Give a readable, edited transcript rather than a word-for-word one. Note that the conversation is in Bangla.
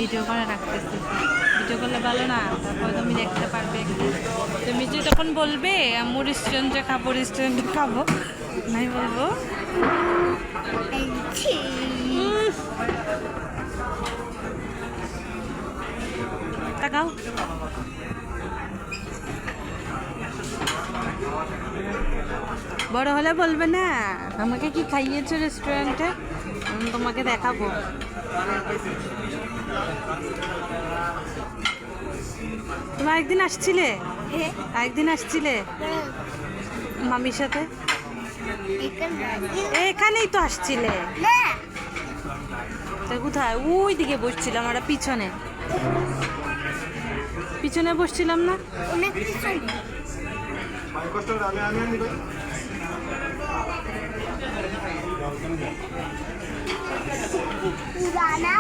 ভিডিও করে রাখতেছি, ভিডিও করলে ভালো না, তারপরে তুমি দেখতে পারবে। তুমি যে তখন বলবে আম্মু রেস্টুরেন্টে খাবো, রেস্টুরেন্টে খাবো, নাই বলবো তাকাও। বড় হলে বলবে না আমাকে কি খাইয়েছো রেস্টুরেন্টে, আমি তোমাকে দেখাবো। তুমি একদিন আসছিলে, একদিন আসছিলে মামির সাথে, এখানেই তো আসছিলে। তা কোথায়? ওই দিকে বসছিলাম আমরা, পিছনে পিছনে বসছিলাম না? পুরানা